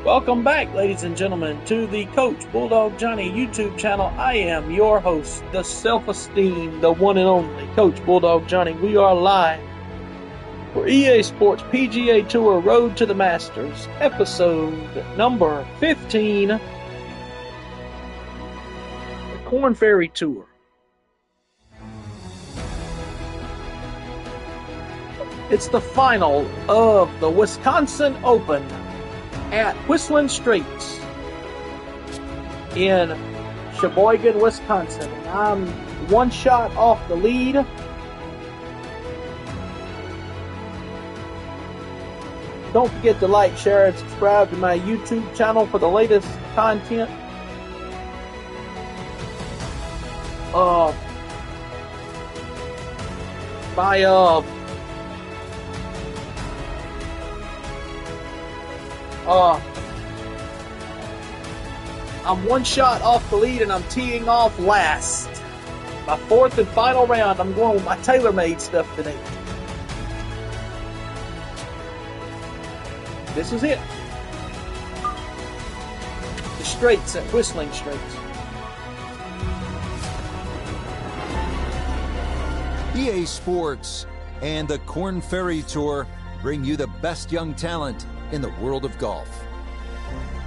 Welcome back, ladies and gentlemen, to the Coach Bulldog Johnny YouTube channel. I am your host, the self-esteemed, the one and only Coach Bulldog Johnny. We are live for EA Sports PGA Tour Road to the Masters, episode number 15, the Korn Ferry Tour. It's the final of the Wisconsin Open at Whistling Straits in Sheboygan, Wisconsin. And I'm one shot off the lead. Don't forget to like, share, and subscribe to my YouTube channel for the latest content. I'm one shot off the lead and I'm teeing off last. My fourth and final round. I'm going with my TaylorMade stuff today. This is it. The Straits at Whistling Straits. EA Sports and the Korn Ferry Tour bring you the best young talent in the world of golf.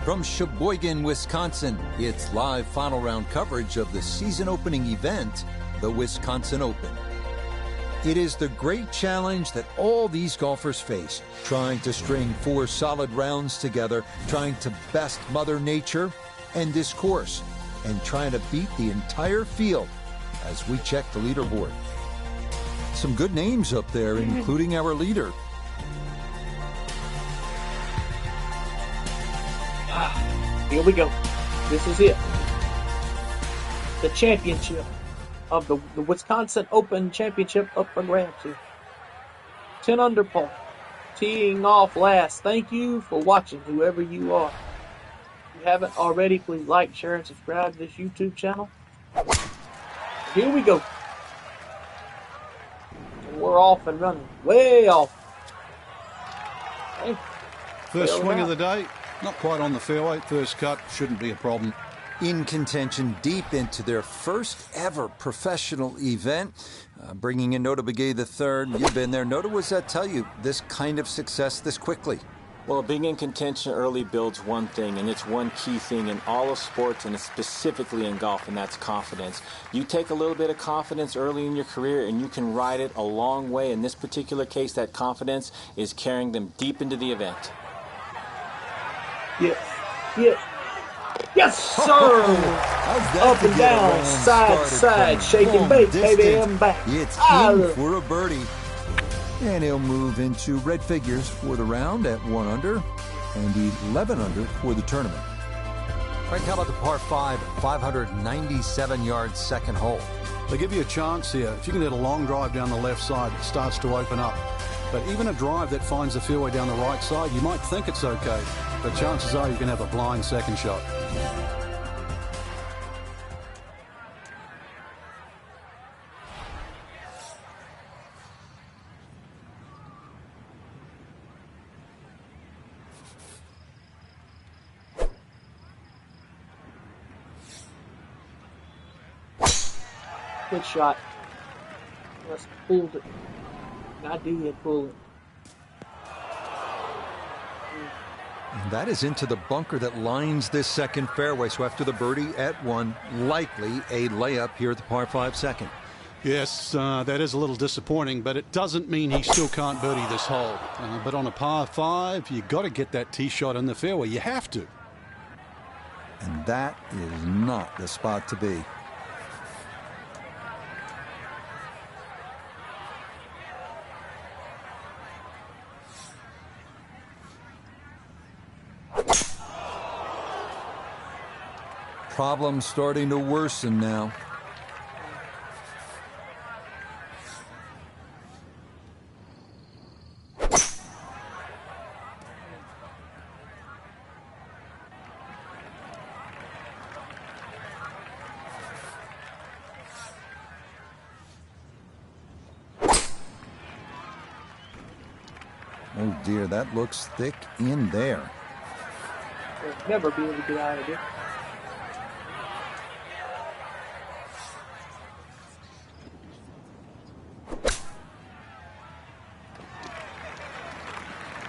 From Sheboygan, Wisconsin, it's live final round coverage of the season opening event, the Wisconsin Open. It is the great challenge that all these golfers face, trying to string 4 solid rounds together, trying to best Mother Nature and this course, and trying to beat the entire field as we check the leaderboard. Some good names up there, including our leader. Here we go. This is it. The championship of the Wisconsin Open Championship up for grabs here. 10 under par. Teeing off last. Thank you for watching, whoever you are. If you haven't already, please like, share, and subscribe to this YouTube channel. Here we go. We're off and running. Way off. Okay. First swing of the day. Not quite on the fairway. First cut shouldn't be a problem. In contention deep into their first ever professional event. Bringing in Nota Begay III. You've been there. Nota, what does that tell you, this kind of success this quickly? Well, being in contention early builds one thing, and it's one key thing in all of sports, and specifically in golf, and that's confidence. You take a little bit of confidence early in your career, and you can ride it a long way. In this particular case, that confidence is carrying them deep into the event. Yes. Yes. Yes, sir. Up and down, side to side, shake and bake, baby, I'm back. It's in for a birdie. And he'll move into red figures for the round at 1 under and 11 under for the tournament. All right, how about the par 5, 597-yard second hole? They give you a chance here. If you can hit a long drive down the left side, it starts to open up. But even a drive that finds the fairway down the right side, you might think it's okay. But chances are you can have a blind second shot. Good shot. Just pulled it. I did pull it. And that is into the bunker that lines this second fairway. So after the birdie at 1, likely a layup here at the par 5 second. Yes, that is a little disappointing, but it doesn't mean he still can't birdie this hole. But on a par 5, you got to get that tee shot in the fairway. You have to. And that is not the spot to be. Problems starting to worsen now. Oh dear, that looks thick in there. They'll never be able to get out of it.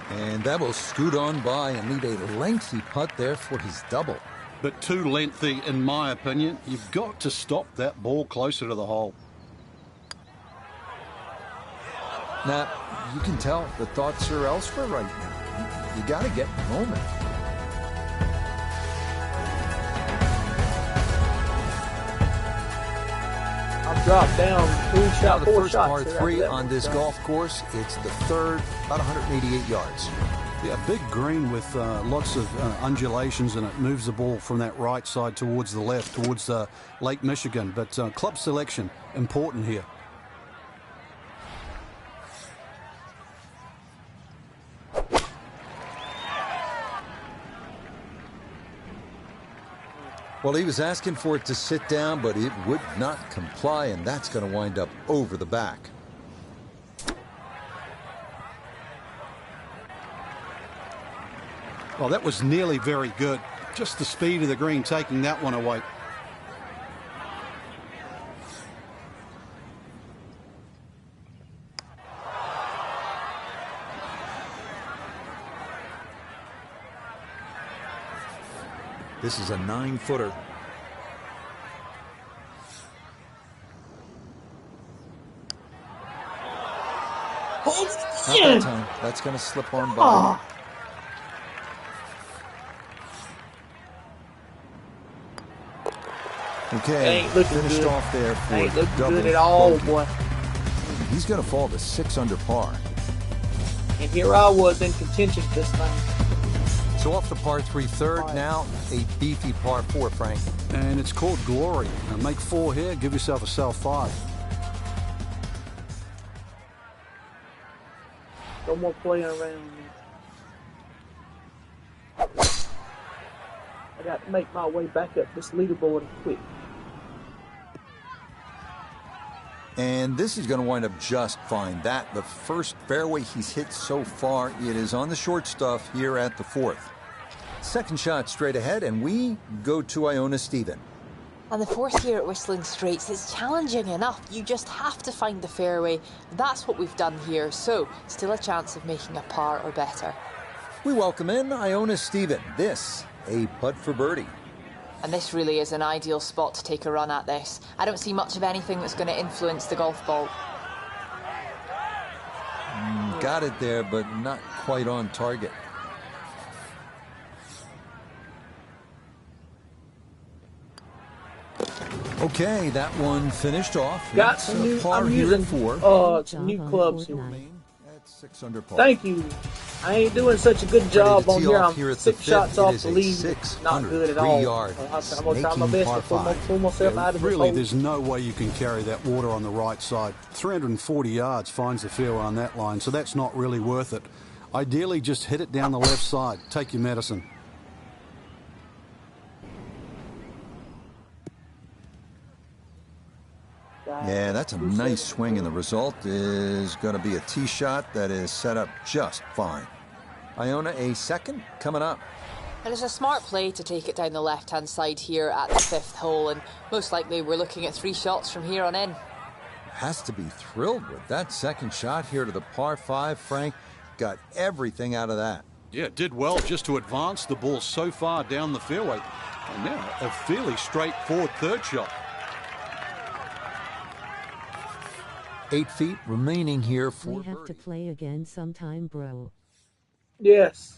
And that will scoot on by and leave a lengthy putt there for his double. But too lengthy, in my opinion. You've got to stop that ball closer to the hole. Now, you can tell the thoughts are elsewhere right now. You got to get in the moment. I've dropped down Now the first shots par here 3 after that on one. this golf course. It's the third, about 188 yards. Yeah, big green with lots of undulations, and it moves the ball from that right side towards the left, towards Lake Michigan. But club selection, important here. Well, he was asking for it to sit down, but it would not comply, and that's going to wind up over the back. Well, that was nearly very good. Just the speed of the green taking that one away. This is a 9-footer. Hold Not it that in. time. That's going to slip on by. Oh, Okay, ain't looking finished good. off there for ain't the looking double good at all, bogey. boy. He's going to fall to 6 under par. And here I was in contention this time. So off the par 3 third, now a beefy par 4, Frank. And it's called glory. Now make 4 here, give yourself a self 5. No more playing around. I got to make my way back up this leaderboard quick. And this is going to wind up just fine. That, the first fairway he's hit so far, it is on the short stuff here at the 4th. Second shot straight ahead, and we go to Iona Stephen. And the 4th here at Whistling Straits is challenging enough. You just have to find the fairway. That's what we've done here, so still a chance of making a par or better. We welcome in Iona Stephen. This, a putt for birdie. And this really is an ideal spot to take a run at this. I don't see much of anything that's going to influence the golf ball. Got it there, but not quite on target. Okay, that one finished off. Got It's some a new. par I'm here using at 4. some new clubs here. Remain at 6 under par. Thank you. I ain't doing such a good job to on tee here. off I'm here at the 6 fifth. shots It off is the a lead. 6 Not under, good at 3 all. yard I'm gonna try my snaking best par to pull 5. myself out of this Really, hole. there's no way you can carry that water on the right side. 340 yards finds the fairway on that line, so that's not really worth it. Ideally, just hit it down the left side. Take your medicine. Yeah, that's a nice swing, and the result is going to be a tee shot that is set up just fine. Iona, a second coming up. And it's a smart play to take it down the left-hand side here at the 5th hole, and most likely we're looking at 3 shots from here on in. Has to be thrilled with that second shot here to the par 5. Frank got everything out of that. Yeah, it did well just to advance the ball so far down the fairway. And now a fairly straightforward third shot. 8 feet remaining here for We have to birdie. play again sometime, bro. Yes.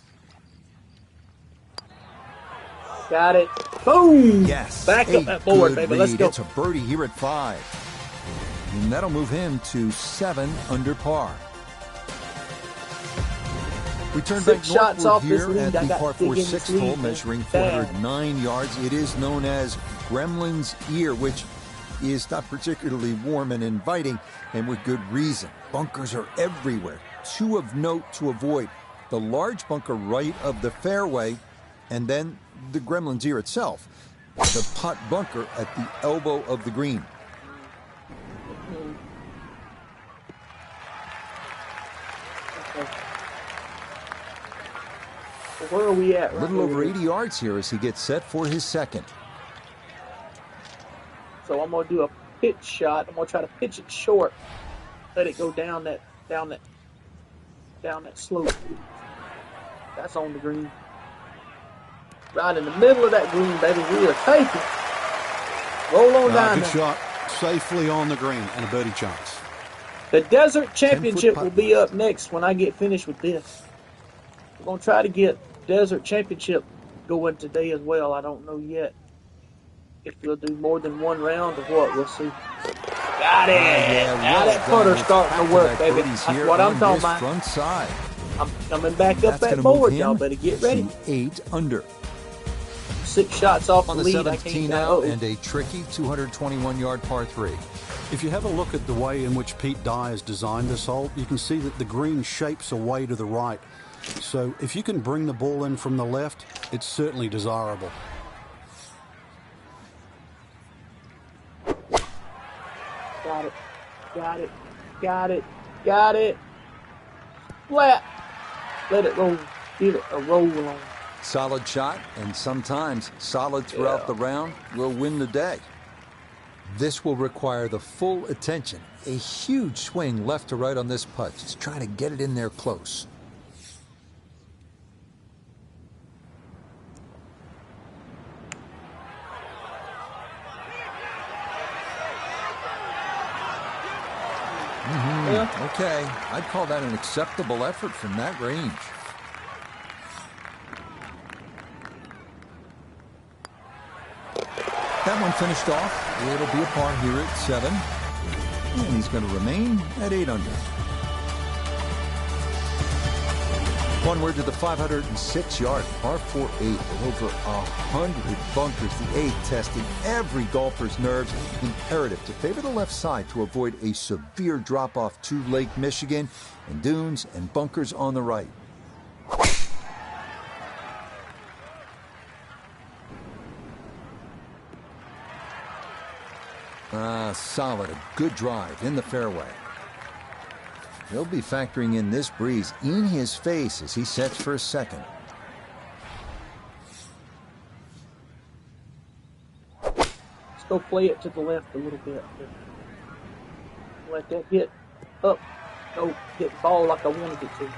Got it. Boom. Yes. Back a up that board, good baby. Let's lead. go. It's a birdie here at 5. And that'll move him to 7 under par. We turn 6 back shots northward off this here lead. at I the got par to 4 dig in this 6th hole, lead. measuring Bad. 409 yards. It is known as Gremlin's Ear, which is not particularly warm and inviting, and with good reason. Bunkers are everywhere. 2 of note to avoid: the large bunker right of the fairway, and then the Gremlin's Ear itself, the pot bunker at the elbow of the green. Where are we at? A little over 80 yards here as he gets set for his second. So I'm gonna do a pitch shot. I'm gonna try to pitch it short. Let it go down that slope. That's on the green. Right in the middle of that green, baby. We are taking. Roll on down Good there. shot. Safely on the green and a birdie chance. The Desert Championship will be up next when I get finished with this. We're going to try to get Desert Championship going today as well. I don't know yet if we'll do more than one round or what. We'll see. Got it! Now that putter's starting to work, baby. That's what I'm talking about. Front side. I'm coming back up that board. Y'all better get ready. 8 under. 6 shots off the On the lead. 7th tee now, and a tricky 221-yard par 3. If you have a look at the way in which Pete Dye has designed this hole, you can see that the green shapes away to the right. So if you can bring the ball in from the left, it's certainly desirable. Got it. Got it. Got it. Got it. Flat. Let it roll. Give it a roll on. Solid shot, and sometimes solid throughout the round will win the day. This will require the full attention. A huge swing left to right on this putt. Just trying to get it in there close. Okay, I'd call that an acceptable effort from that range. That one finished off. It'll be a par here at 7. And he's going to remain at 8 under. Onward to the 506-yard par 4-8 with over 100 bunkers. The 8 testing every golfer's nerves. Imperative to favor the left side to avoid a severe drop-off to Lake Michigan and dunes and bunkers on the right. Solid, a good drive in the fairway. He'll be factoring in this breeze in his face as he sets for a second. Let's go play it to the left a little bit. Let that hit up. Go hit the ball like I wanted it to.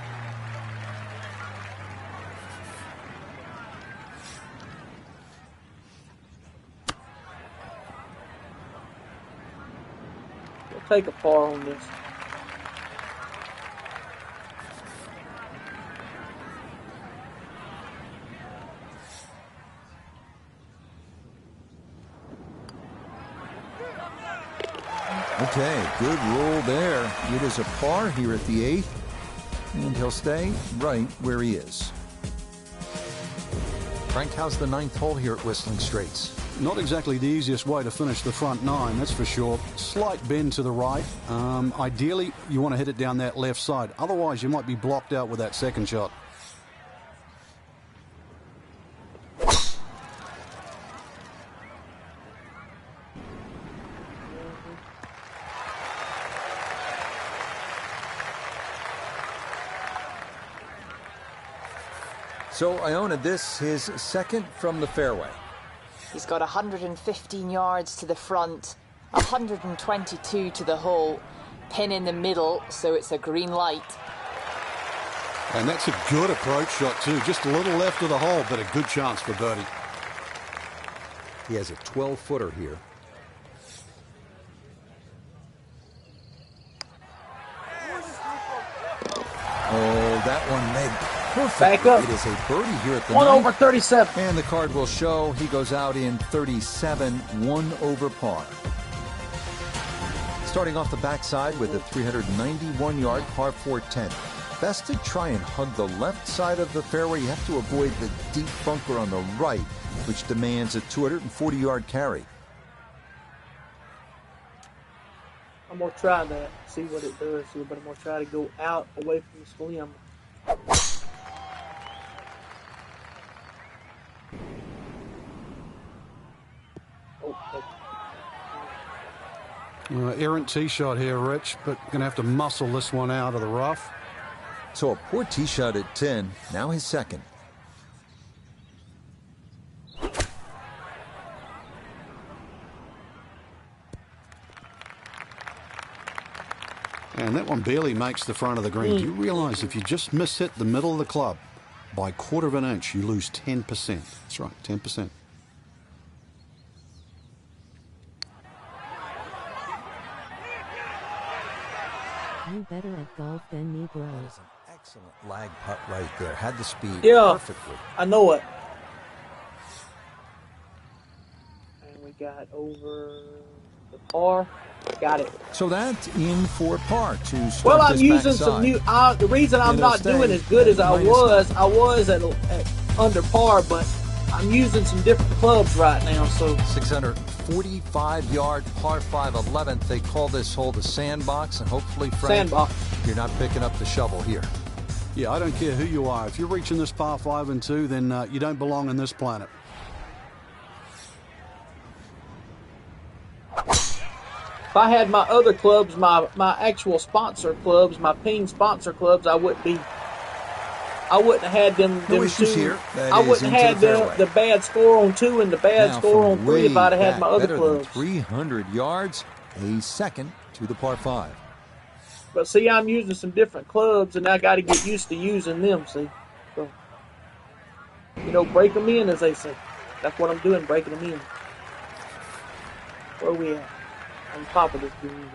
Take a par on this. Okay, good roll there. It is a par here at the 8th, and he'll stay right where he is. Frank, how's the 9th hole here at Whistling Straits? Not exactly the easiest way to finish the front 9, that's for sure. Slight bend to the right. Ideally, you want to hit it down that left side. Otherwise, you might be blocked out with that second shot. So, Iona, this his second from the fairway. He's got 115 yards to the front, 122 to the hole, pin in the middle, so it's a green light. And that's a good approach shot too. Just a little left of the hole, but a good chance for birdie. He has a 12-footer here. Oh, that one made perfect. Back up. It is a birdie here at the 1 9th. over 37. And the card will show he goes out in 37, 1 over par. Starting off the backside with a 391-yard par 4-10. Best to try and hug the left side of the fairway. You have to avoid the deep bunker on the right, which demands a 240-yard carry. I'm going to try that, see what it does here, but I'm going to try to go out away from the slim. Errant tee shot here, Rich, but going to have to muscle this one out of the rough. So a poor tee shot at 10, now his second. And that one barely makes the front of the green. Do you realize if you just miss hit the middle of the club by a quarter of an inch, you lose 10%? That's right, 10%. You better at golf than me, bro. That is an excellent lag putt right there. Had the speed Yeah, perfectly. I know it. And we got over the par. Got it. So that's in for par to start Well, I'm this using backside. some new. The reason I'm It'll not stay doing as good as at I -9. was at under par, but I'm using some different clubs right now. So 645-yard par 5 11th. They call this hole the sandbox, and hopefully, Frank, sandbox. you're not picking up the shovel here. Yeah, I don't care who you are. If you're reaching this par 5 and 2, then you don't belong on this planet. If I had my other clubs, my actual sponsor clubs, my Ping sponsor clubs, I wouldn't have had them. No them issues two. here. That I is wouldn't into have the had fairway. the bad score on 2 and the bad Now score from on 3 if I'd have had way my other better than clubs. 300 yards, a second to the par 5. But see, I'm using some different clubs, and I got to get used to using them. See, so break them in, as they say. That's what I'm doing, breaking them in. Where we at? On top of this green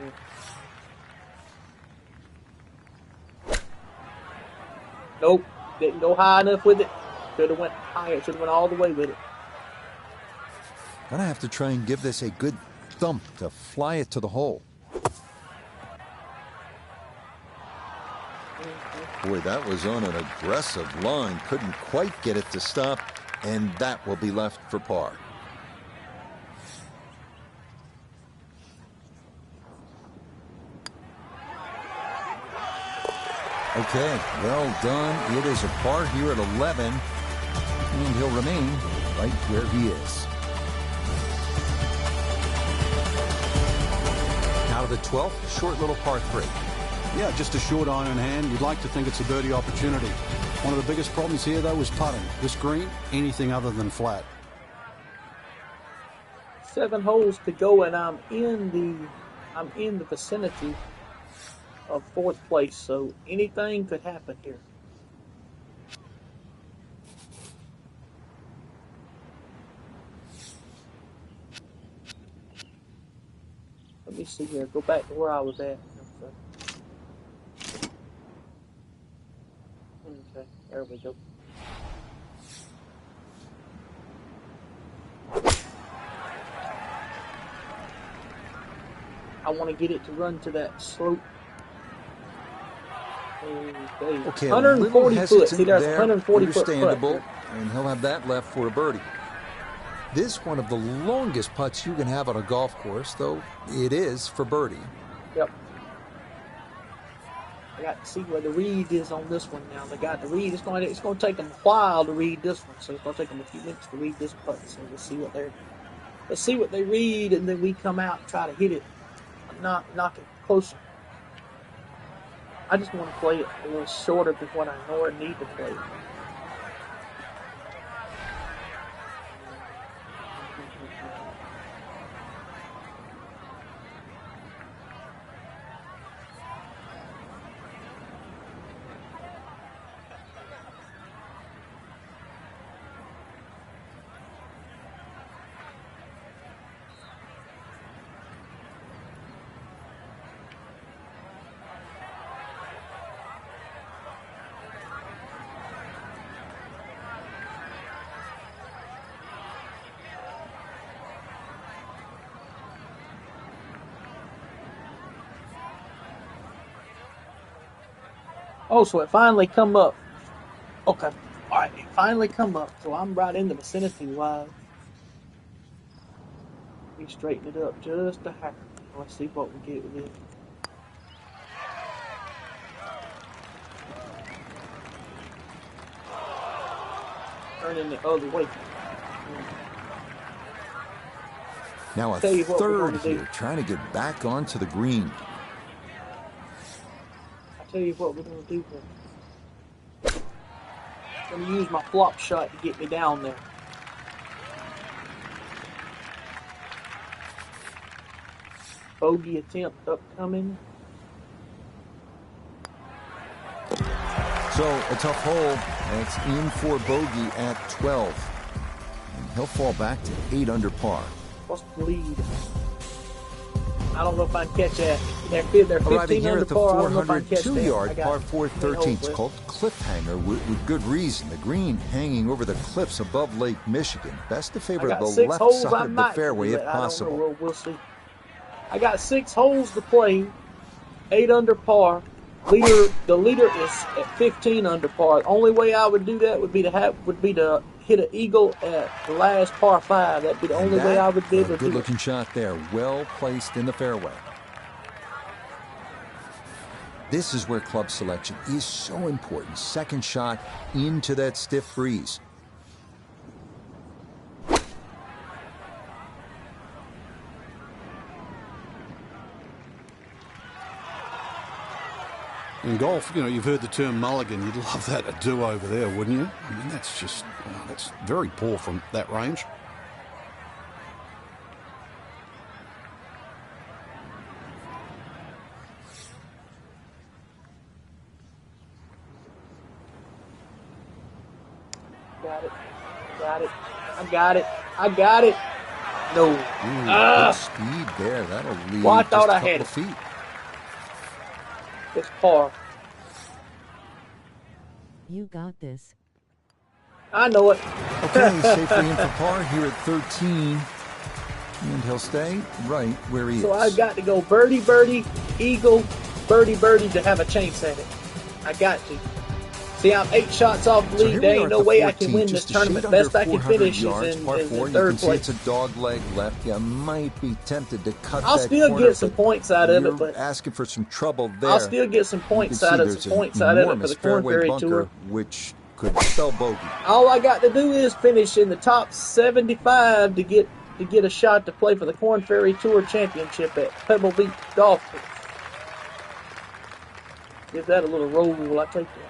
here. Nope, didn't go high enough with it. Should have went higher. Should have went all the way with it. Gonna have to try and give this a good thump to fly it to the hole. Boy, that was on an aggressive line. Couldn't quite get it to stop, and that will be left for par. Okay, well done. It is a par here at 11, and he'll remain right where he is. Now to the 12th, short little par 3. Yeah, just a short iron in hand. You'd like to think it's a birdie opportunity. One of the biggest problems here, though, is putting. This green, anything other than flat. 7 holes to go, and I'm in the vicinity of 4th place, so anything could happen here. Let me see here. Go back to where I was at. Okay, there we go. I want to get it to run to that slope. Okay, 140 foot. See, there's 140 foot. Understandable, and he'll have that left for a birdie. This one of the longest putts you can have on a golf course, though it is for birdie. Yep. I got to see where the read is on this one now. They got the read. It's going to take them a while to read this one, so it's going to take them a few minutes to read this putt. So let's see what they read, and then we come out and try to hit it, knock it closer. I just want to play it a little shorter than what I know I need to play it. Oh, so it finally come up. Okay. All right, it finally come up. So I'm right in the vicinity wise. We straighten it up just a hair. Let's see what we get with it. Turning the other way. Now a Tell you what we're third gonna do. here, trying to get back onto the green. Tell you what we're going to do here. I'm going to use my flop shot to get me down there. Bogey attempt upcoming. So a tough hole. That's in for bogey at 12. And he'll fall back to 8 under par. What's the lead? I don't know if I can catch that. They're 15 Arriving here under at the par. I don't know if I can catch that. 402-yard par 4 13. It's called Cliffhanger with good reason. The green hanging over the cliffs above Lake Michigan. Best to favor the left side of the fairway if possible. We'll see. I got 6 holes to play. 8 under par. The leader is at 15 under par. The only way I would do that would be to hit an eagle at the last par 5. That'd be the only way I would do it. Good looking shot there. Well placed in the fairway. This is where club selection is so important. Second shot into that stiff breeze. In golf, you know, you've heard the term mulligan. You'd love that to do over there, wouldn't you? I mean, that's just, that's very poor from that range. Got it. I got it. No. Good speed there. That'll lead well, I thought just I a couple had of feet. It's par. You got this. I know it. Okay, safely in for par here at 13. And he'll stay right where he is. So I've got to go birdie, birdie, eagle, birdie, birdie to have a chance at it. I got to. See, I'm 8 shots off the lead. There ain't no way I can win this tournament. Best I can finish is in third place. It's a dog leg left. You might be tempted to cut I'll that still corner, get some points out of it, but asking for some trouble there. I'll still get some points out of it for the Korn Ferry Tour, which could spell bogey. All I got to do is finish in the top 75 to get a shot to play for the Korn Ferry Tour Championship at Pebble Beach Golf Course. Give that a little roll. I take that.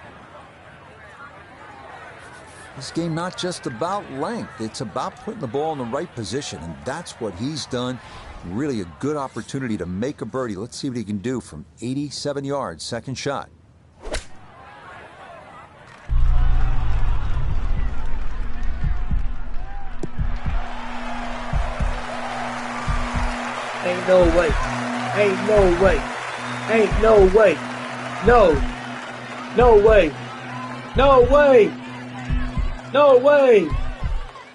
This game not just about length, it's about putting the ball in the right position, and that's what he's done. Really a good opportunity to make a birdie. Let's see what he can do from 87 yards, second shot. Ain't no way. Ain't no way. Ain't no way. No. No way. No way. No way.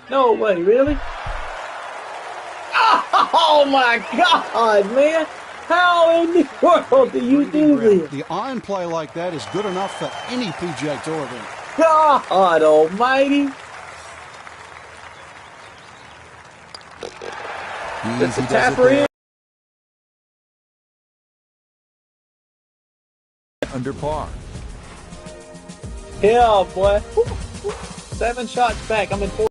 No way. Really? Oh my God, man. How in the world do you do this? The iron play like that is good enough for any PGA Tour event. God almighty. That's the tapper in. Under par. Yeah, boy. 7 shots back. I'm in 4.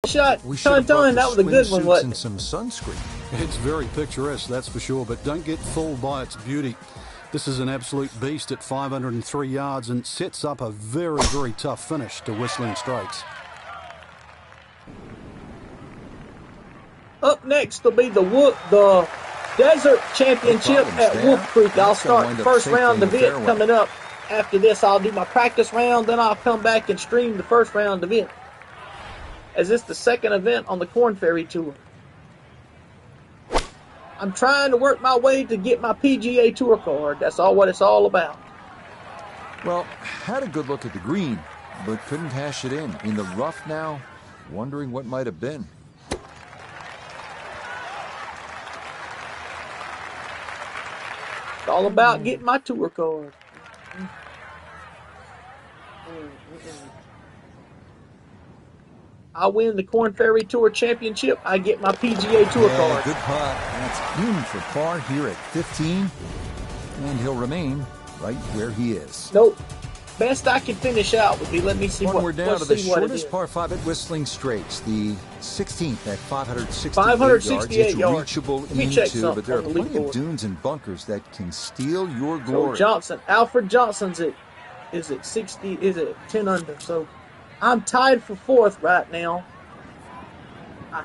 Shot. We should have Done. That was a good one. What? And some sunscreen. It's very picturesque, that's for sure, but don't get fooled by its beauty. This is an absolute beast at 503 yards and sets up a very, very tough finish to Whistling Straits. Up next will be the Desert Championship at Wolf Creek. I'll start the first round of it coming up. After this, I'll do my practice round, then I'll come back and stream the first round of it, as it's the second event on the Korn Ferry Tour. I'm trying to work my way to get my PGA Tour card. That's all what it's all about. Well, had a good look at the green, but couldn't hash it in. In the rough now, wondering what might have been. It's all about getting my tour card. I win the Korn Ferry Tour Championship, I get my PGA Tour card. Good putt. That's in for par here at 15. And he'll remain right where he is. Nope. Best I can finish out would be, let me see we're down to the shortest par 5 at Whistling Straits, the 16th at 568 yards. It's reachable into, but there are plenty of dunes and bunkers that can steal your glory. So Alfred Johnson's is at 60, is at 10 under. So I'm tied for 4th right now.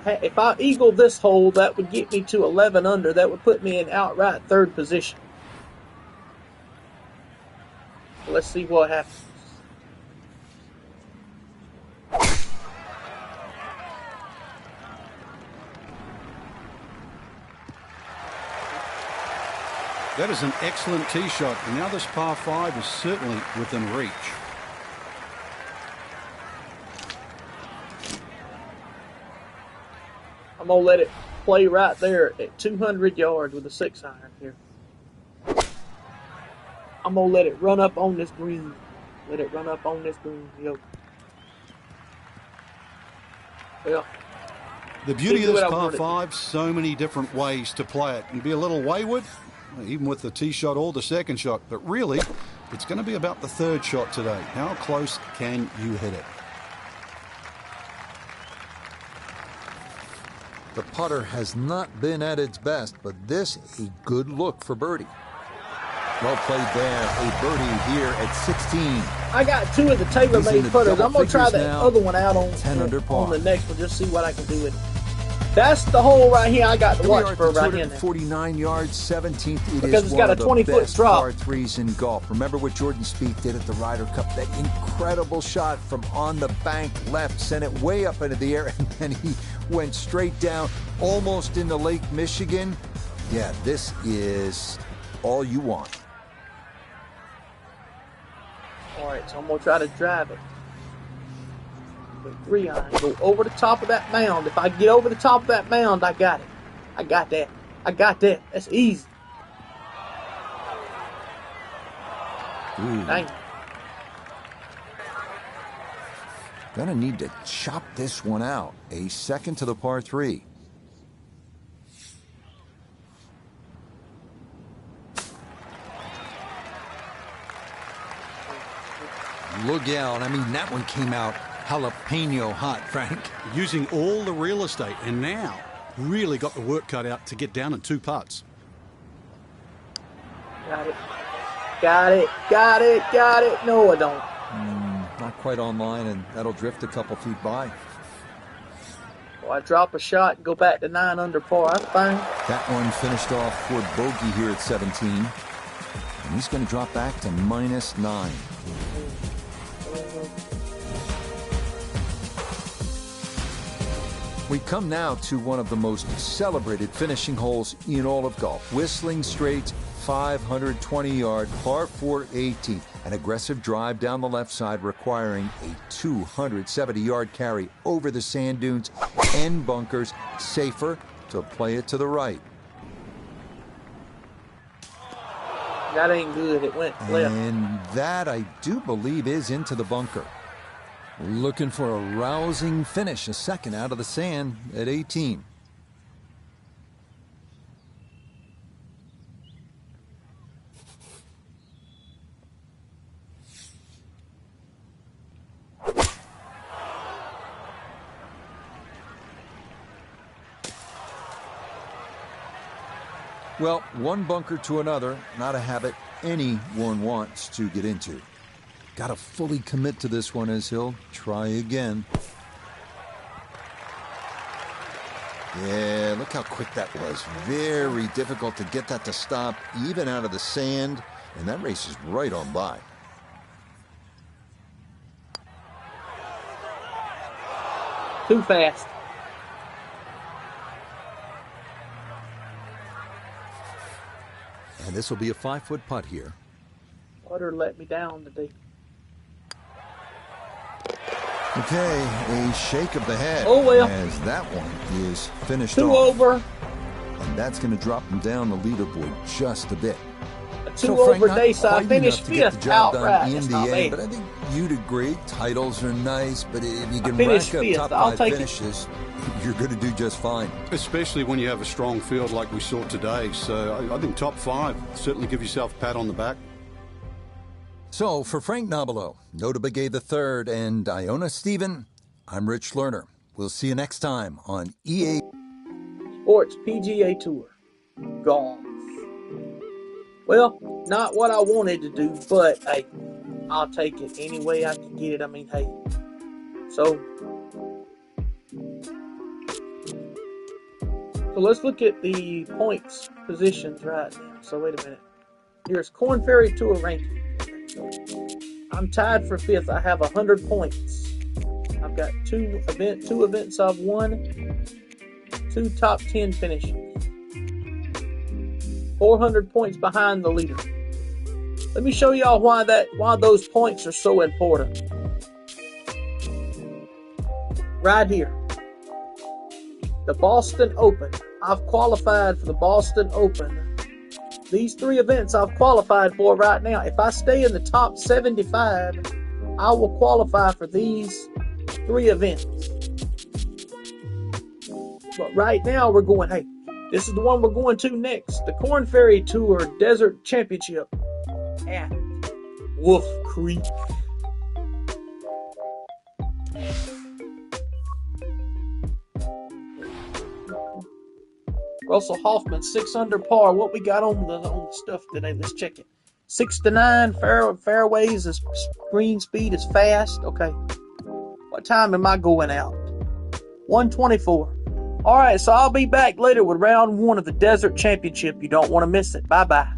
If I eagle this hole, that would get me to 11 under. That would put me in outright 3rd position. Let's see what happens. That is an excellent tee shot, and now this par 5 is certainly within reach. I'm going to let it play right there at 200 yards with a 6-iron here. I'm going to let it run up on this green. Let it run up on this green. Yo. Well, the beauty of this par 5, so many different ways to play it. And be a little wayward, even with the tee shot or the second shot. But really, it's going to be about the third shot today. How close can you hit it? The putter has not been at its best, but this a good look for birdie. Well played there. A birdie here at 16. I got 2 of the tailor-made putters. I'm going to try that other one out on 10 under par. On the next one, just see what I can do with it. That's the hole right here I got to watch for right here. 49 yards, 17th. Because it's got a 20-foot drop. Par 3s in golf. Remember what Jordan Spieth did at the Ryder Cup? That incredible shot from on the bank left, sent it way up into the air, and then he went straight down, almost into Lake Michigan. Yeah, this is all you want. All right, so I'm going to try to drive it. 3-iron, go over the top of that mound. If I get over the top of that mound, I got it. I got that. I got that. That's easy. Dang. Gonna need to chop this one out. A second to the par 3. Look out. I mean, that one came out jalapeno hot, Frank. Using all the real estate, and now really got the work cut out to get down in 2 putts. Got it. Got it. Got it. Got it. No, I don't. Not quite online, and that'll drift a couple feet by. Well, I drop a shot and go back to 9 under par. That's fine. That one finished off for bogey here at 17. And he's going to drop back to -9. We come now to one of the most celebrated finishing holes in all of golf. Whistling Straits, 520-yard par 4 18. An aggressive drive down the left side requiring a 270-yard carry over the sand dunes and bunkers. Safer to play it to the right. That ain't good. It went left. And that, I do believe, is into the bunker. Looking for a rousing finish, a second out of the sand at 18. Well, one bunker to another, not a habit anyone wants to get into. Got to fully commit to this one as he'll try again. Yeah, look how quick that was. Very difficult to get that to stop, even out of the sand. And that race is right on by. Too fast. And this will be a 5-foot putt here. Putter let me down today. Okay, a shake of the head. Oh, well. As that one is finished 2 off. over. And that's going to drop him down the leaderboard just a bit. A 2 over day, so I finished 5th outright. In the end, but I think you'd agree, titles are nice, but if you can rack up 5th. top 5 finishes, you're going to do just fine. Especially when you have a strong field like we saw today. So I think top 5, certainly give yourself a pat on the back. So for Frank Nobilo, Notah Begay III, and Iona Stephen, I'm Rich Lerner. We'll see you next time on EA Sports PGA Tour. Golf. Well, not what I wanted to do, but hey, I'll take it any way I can get it. I mean, hey. So let's look at the points positions right now. So wait a minute. Here's Korn Ferry Tour ranking. I'm tied for 5th. I have 100 points. I've got two events I've won, 2 top 10 finishes. 400 points behind the leader. Let me show y'all why those points are so important. Right here. The Boston Open. I've qualified for the Boston Open. These 3 events I've qualified for right now. If I stay in the top 75, I will qualify for these 3 events. But right now we're going, hey, this is the one we're going to next. The Korn Ferry Tour Desert Championship at Wolf Creek. Russell Hoffman, 6 under par. What we got on the stuff today? Let's check it. 6 to 9 fairways. Green speed is fast. Okay. What time am I going out? 1:24. All right, so I'll be back later with round 1 of the Desert Championship. You don't want to miss it. Bye-bye.